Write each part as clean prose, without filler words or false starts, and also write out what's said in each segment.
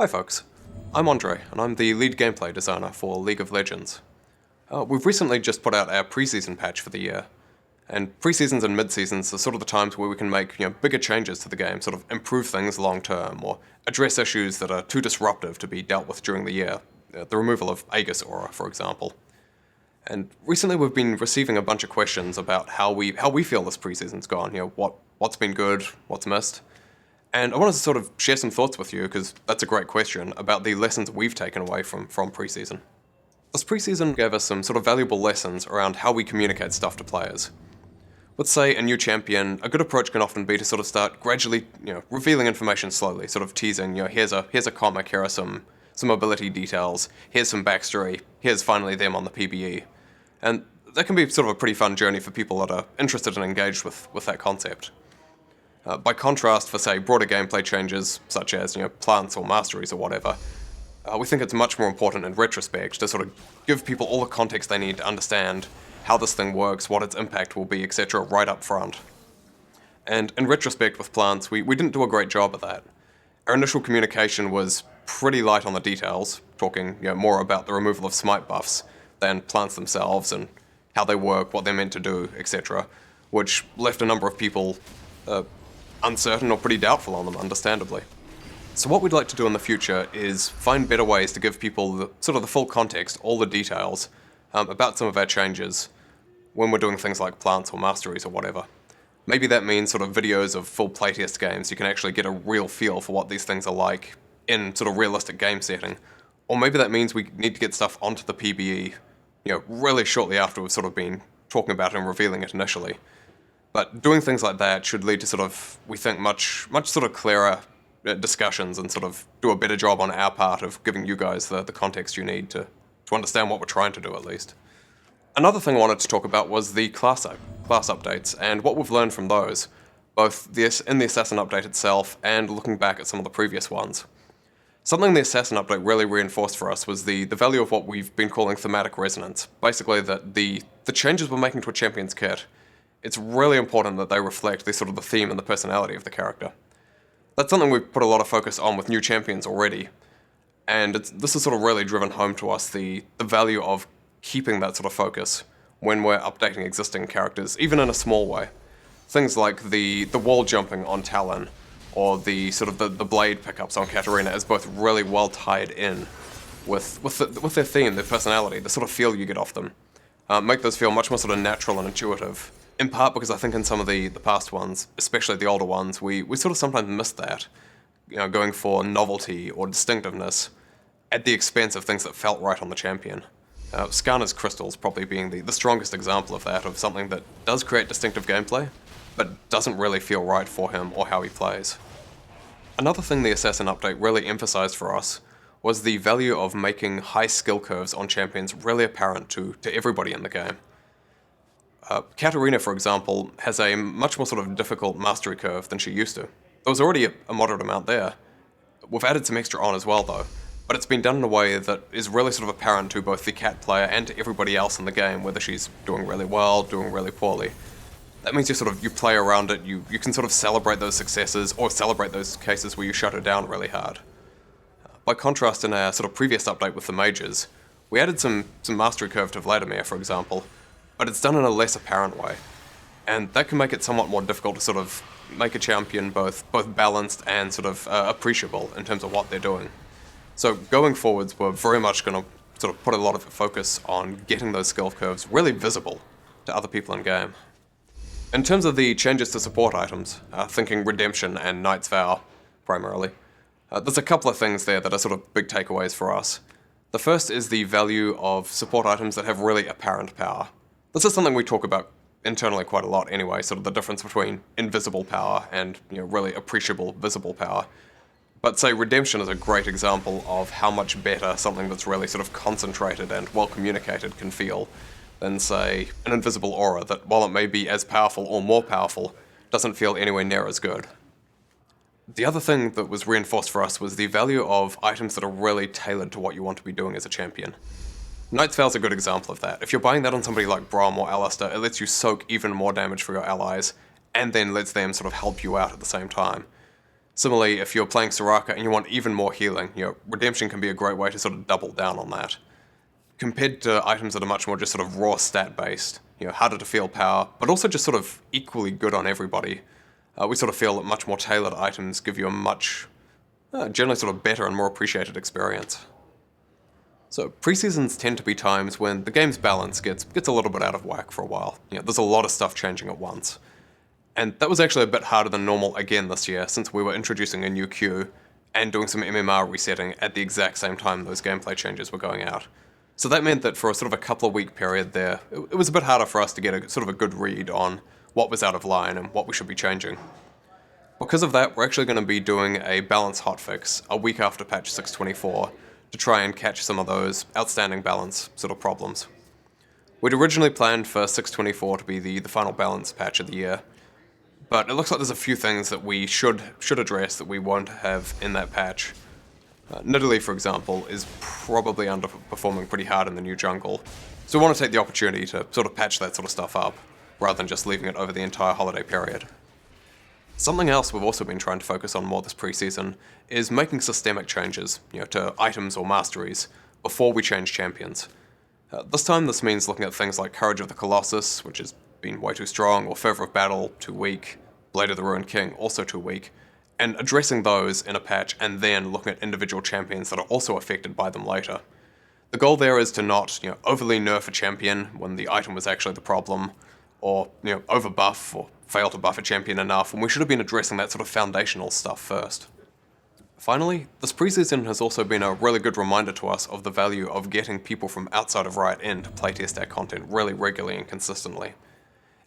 Hi folks, I'm Andre, and I'm the lead gameplay designer for League of Legends. We've recently just put out our preseason patch for the year, and preseasons and mid-seasons are sort of the times where we can make bigger changes to the game, sort of improve things long term, or address issues that are too disruptive to be dealt with during the year, the removal of Aegis Aura, for example. And recently we've been receiving a bunch of questions about how we feel this preseason's gone, what's been good, what's missed. And I wanted to sort of share some thoughts with you, because that's a great question, about the lessons we've taken away from preseason. This preseason gave us some sort of valuable lessons around how we communicate stuff to players. Let's say a new champion, a good approach can often be to sort of start gradually, revealing information slowly, sort of teasing, here's a comic, here are some ability details, here's some backstory, here's finally them on the PBE. And that can be sort of a pretty fun journey for people that are interested and engaged with that concept. By contrast, for say broader gameplay changes, such as plants or masteries or whatever, we think it's much more important in retrospect to sort of give people all the context they need to understand how this thing works, what its impact will be, etc. right up front. And in retrospect with plants, we didn't do a great job of that. Our initial communication was pretty light on the details, talking more about the removal of smite buffs than plants themselves and how they work, what they're meant to do, etc., which left a number of people uncertain or pretty doubtful on them, understandably. So what we'd like to do in the future is find better ways to give people the full context, all the details, about some of our changes when we're doing things like plants or masteries or whatever. Maybe that means sort of videos of full playtest games, you can actually get a real feel for what these things are like in sort of realistic game setting. Or maybe that means we need to get stuff onto the PBE, really shortly after we've sort of been talking about it and revealing it initially. But doing things like that should lead to sort of, we think, much sort of clearer discussions and sort of do a better job on our part of giving you guys the context you need to understand what we're trying to do, at least. Another thing I wanted to talk about was the class updates and what we've learned from those, both in the Assassin update itself and looking back at some of the previous ones. Something the Assassin update really reinforced for us was the value of what we've been calling thematic resonance. Basically, that the changes we're making to a champion's kit, it's really important that they reflect the theme and the personality of the character. That's something we've put a lot of focus on with new champions already, and this has sort of really driven home to us the value of keeping that sort of focus when we're updating existing characters, even in a small way. Things like the wall jumping on Talon, or the blade pickups on Katarina is both really well tied in with their theme, their personality, the sort of feel you get off them. Make those feel much more sort of natural and intuitive. In part because I think in some of the past ones, especially the older ones, we sort of sometimes missed that, going for novelty or distinctiveness at the expense of things that felt right on the champion. Skarner's crystals probably being the strongest example of that, of something that does create distinctive gameplay, but doesn't really feel right for him or how he plays. Another thing the Assassin update really emphasized for us was the value of making high skill curves on champions really apparent to everybody in the game. Katarina, for example, has a much more sort of difficult mastery curve than she used to. There was already a moderate amount there. We've added some extra on as well, though, but it's been done in a way that is really sort of apparent to both the Cat player and to everybody else in the game, whether she's doing really well, doing really poorly. That means you play around it, you can sort of celebrate those successes, or celebrate those cases where you shut her down really hard. By contrast, in our sort of previous update with the mages, we added some mastery curve to Vladimir, for example, but it's done in a less apparent way. And that can make it somewhat more difficult to sort of make a champion both balanced and sort of appreciable in terms of what they're doing. So going forwards, we're very much going to sort of put a lot of focus on getting those skill curves really visible to other people in game. In terms of the changes to support items, thinking Redemption and Knight's Vow, primarily, there's a couple of things there that are sort of big takeaways for us. The first is the value of support items that have really apparent power. This is something we talk about internally quite a lot anyway, sort of the difference between invisible power and really appreciable visible power. But say Redemption is a great example of how much better something that's really sort of concentrated and well communicated can feel than say an invisible aura that, while it may be as powerful or more powerful, doesn't feel anywhere near as good. The other thing that was reinforced for us was the value of items that are really tailored to what you want to be doing as a champion. Knight's Vow is a good example of that. If you're buying that on somebody like Braum or Alistair, it lets you soak even more damage for your allies, and then lets them sort of help you out at the same time. Similarly, if you're playing Soraka and you want even more healing, Redemption can be a great way to sort of double down on that. Compared to items that are much more just sort of raw stat-based, harder to feel power, but also just sort of equally good on everybody, we sort of feel that much more tailored items give you a much, generally sort of better and more appreciated experience. So preseasons tend to be times when the game's balance gets a little bit out of whack for a while. There's a lot of stuff changing at once. And that was actually a bit harder than normal again this year, since we were introducing a new queue and doing some MMR resetting at the exact same time those gameplay changes were going out. So that meant that for a sort of a couple of week period there, it was a bit harder for us to get a sort of a good read on what was out of line and what we should be changing. Because of that, we're actually going to be doing a balance hotfix a week after patch 624 to try and catch some of those outstanding balance sort of problems. We'd originally planned for 624 to be the final balance patch of the year, but it looks like there's a few things that we should address that we won't have in that patch. Nidalee, for example, is probably underperforming pretty hard in the new jungle, so we want to take the opportunity to sort of patch that sort of stuff up, rather than just leaving it over the entire holiday period. Something else we've also been trying to focus on more this preseason is making systemic changes, to items or masteries, before we change champions. This time this means looking at things like Courage of the Colossus, which has been way too strong, or Fervor of Battle, too weak, Blade of the Ruined King, also too weak, and addressing those in a patch and then looking at individual champions that are also affected by them later. The goal there is to not, overly nerf a champion when the item was actually the problem, or, overbuff or fail to buff a champion enough when we should have been addressing that sort of foundational stuff first. Finally, this preseason has also been a really good reminder to us of the value of getting people from outside of Riot in to playtest our content really regularly and consistently.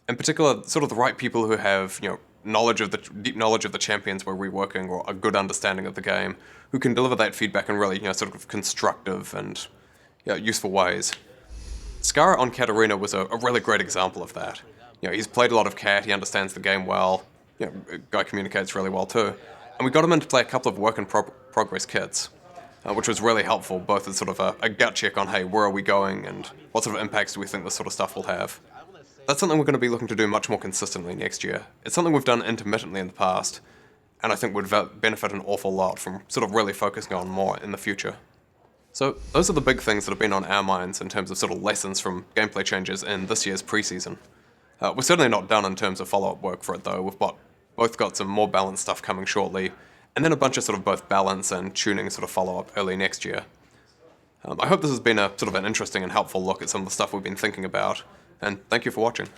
In particular, sort of the right people who have, deep knowledge of the champions we're reworking, or a good understanding of the game, who can deliver that feedback in really, sort of constructive and useful ways. Skara on Katarina was a really great example of that. He's played a lot of Cat, he understands the game well, guy communicates really well too, and we got him in to play a couple of work-in-progress kits, which was really helpful, both as sort of a gut check on, hey, where are we going, and what sort of impacts do we think this sort of stuff will have. That's something we're going to be looking to do much more consistently next year. It's something we've done intermittently in the past, and I think would benefit an awful lot from sort of really focusing on more in the future. So those are the big things that have been on our minds in terms of sort of lessons from gameplay changes in this year's preseason. We're certainly not done in terms of follow-up work for it though. We've both got some more balanced stuff coming shortly, and then a bunch of sort of both balance and tuning sort of follow-up early next year. I hope this has been a sort of an interesting and helpful look at some of the stuff we've been thinking about, and thank you for watching.